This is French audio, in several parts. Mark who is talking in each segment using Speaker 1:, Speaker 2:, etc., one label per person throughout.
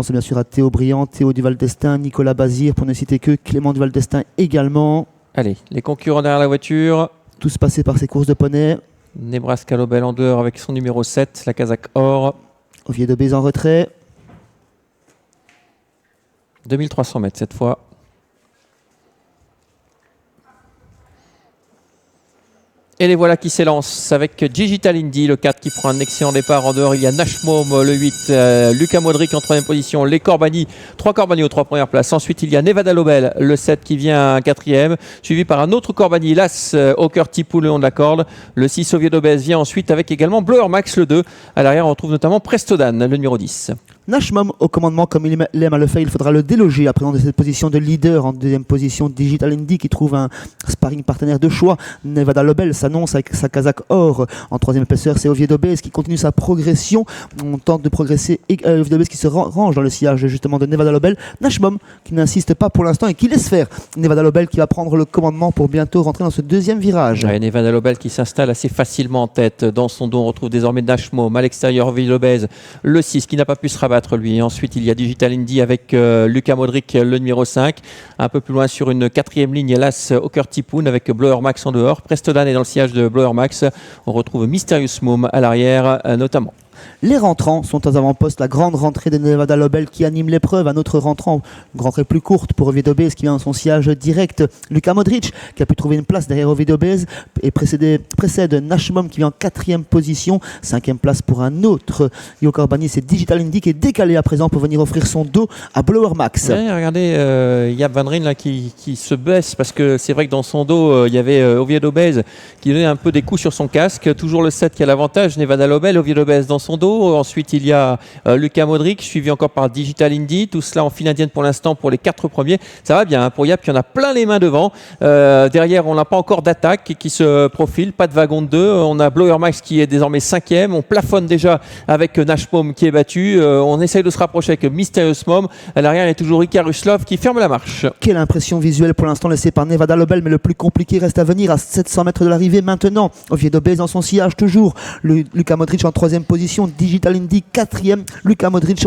Speaker 1: pense bien sûr à Théo Briand, Théo Duval d'Estaing, Nicolas Bazir, pour ne citer que, Clément Duval d'Estaing également.
Speaker 2: Allez, les concurrents derrière la voiture.
Speaker 1: Tous passés par ces courses de poney.
Speaker 2: Nebraska Lobel en dehors avec son numéro 7, la Kazakh Or.
Speaker 1: Oviedo Bèze en retrait.
Speaker 2: 2300 mètres cette fois. Et les voilà qui s'élancent avec Digital Indy, le 4 qui prend un excellent départ. En dehors, il y a Nashmom, le 8, Luka Modric en 3e position, les Corbani, 3 Corbani aux 3 premières places. Ensuite, il y a Nevada Lobel, le 7 qui vient 4e, suivi par un autre Corbani, l'As Hawker Tipou le long de la corde. Le 6 Oviedo Bèze vient ensuite avec également Blower Max, le 2. À l'arrière, on retrouve notamment Prestodan, le numéro 10.
Speaker 1: Nashmom au commandement, comme il aime à le faire, il faudra le déloger à présent de cette position de leader. En 2e position, Digital Indy qui trouve un sparring partenaire de choix. Nevada Lobel s'annonce avec sa Kazakh Or. En 3e épaisseur, c'est Oviedo Bèze qui continue sa progression. On tente de progresser. Oviedo Bèze qui se range dans le sillage justement de Nevada Lobel. Nashmom qui n'insiste pas pour l'instant et qui laisse faire. Nevada Lobel qui va prendre le commandement pour bientôt rentrer dans ce 2e virage.
Speaker 2: Ouais, Nevada Lobel qui s'installe assez facilement en tête. Dans son dos, on retrouve désormais Nashmom. À l'extérieur, Oviedo Bèze, le 6 qui n'a pas pu se rabattre lui. Et ensuite, il y a Digital Indy avec Luka Modric, le numéro 5. Un peu plus loin sur une 4e ligne, l'As Hawker Tipoun avec Blower Max en dehors. Prestodan est dans le sillage de Blower Max. On retrouve Mysterious Mom à l'arrière notamment.
Speaker 1: Les rentrants sont aux avant-postes. La grande rentrée de Nevada Lobel qui anime l'épreuve. Un autre rentrant, une rentrée plus courte pour Oviedo Bèze qui vient dans son sillage direct. Luka Modric qui a pu trouver une place derrière Oviedo Bèze et précède Nashmom qui vient en 4e position. 5e place pour un autre Yo Corbani, c'est Digital Indy qui est décalé à présent pour venir offrir son dos à Blower Max.
Speaker 2: Ouais, regardez, Yap Van Rijn là, qui se baisse parce que c'est vrai que dans son dos, il y avait Oviedo Bèze qui donnait un peu des coups sur son casque. Toujours le 7 qui a l'avantage, Nevada Lobel, Oviedo Bèze dans son dos. Ensuite, il y a Luka Modric, suivi encore par Digital Indy. Tout cela en file indienne pour l'instant pour les 4 premiers. Ça va bien hein, pour Yap, il y en a plein les mains devant. Derrière, on n'a pas encore d'attaque qui se profile. Pas de wagon de 2. On a Blower Max qui est désormais 5e. On plafonne déjà avec Nashmom qui est battu. On essaye de se rapprocher avec Mysterious Mom. À l'arrière, il y a toujours Ika Ruslov qui ferme la marche.
Speaker 1: Quelle impression visuelle pour l'instant laissée par Nevada Lobel, mais le plus compliqué reste à venir à 700 mètres de l'arrivée maintenant. Oviedo Bèze dans son sillage toujours. Luka Modric en 3e position. Digital Indy 4e, Luka Modric,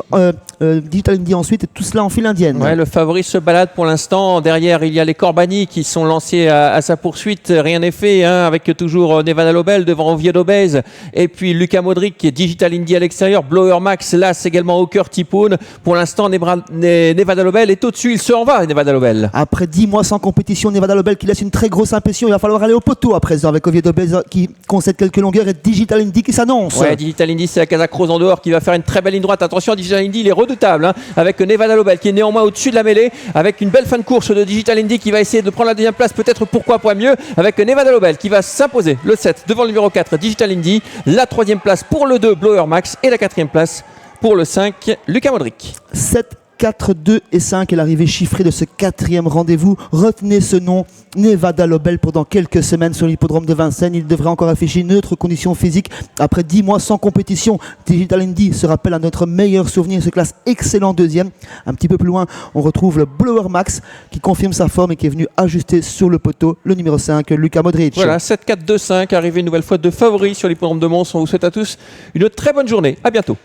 Speaker 1: Digital Indy ensuite, et tout cela en file indienne.
Speaker 2: Ouais, le favori se balade pour l'instant. Derrière, il y a les Corbani qui sont lancés à sa poursuite. Rien n'est fait, hein, avec toujours Nevada Lobel devant Oviedo Bèze. Et puis Luka Modric qui est Digital Indy à l'extérieur. Blower Max, Las également Hawker Tipoun. Pour l'instant, Nevada Lobel est au-dessus. Il se en va, Nevada Lobel.
Speaker 1: Après 10 mois sans compétition, Nevada Lobel qui laisse une très grosse impression. Il va falloir aller au poteau à présent avec Oviedo Bèze qui concède quelques longueurs et Digital Indy qui s'annonce.
Speaker 2: Ouais, Digital Indy, c'est la Kazakh Rose en dehors qui va faire une très belle ligne droite. Attention, Digital Indy, il est redoutable, hein, avec Nevada Lobel qui est néanmoins au-dessus de la mêlée, avec une belle fin de course de Digital Indy qui va essayer de prendre la 2e place, peut-être pourquoi pas mieux, avec Nevada Lobel qui va s'imposer le 7 devant le numéro 4 Digital Indy, la 3e place pour le 2 Blower Max et la 4e place pour le 5 Luka Modric.
Speaker 1: 7, 4, 2 et 5 est l'arrivée chiffrée de ce 4e rendez-vous. Retenez ce nom, Nevada Lobel, pour dans quelques semaines sur l'hippodrome de Vincennes. Il devrait encore afficher une autre condition physique après 10 mois sans compétition. Digital Indy se rappelle à notre meilleur souvenir, se classe excellent 2e. Un petit peu plus loin, on retrouve le Blower Max qui confirme sa forme et qui est venu ajuster sur le poteau le numéro 5, Luka Modric.
Speaker 2: Voilà, 7, 4, 2, 5, arrivée une nouvelle fois de favoris sur l'hippodrome de Mons. On vous souhaite à tous une très bonne journée. À bientôt.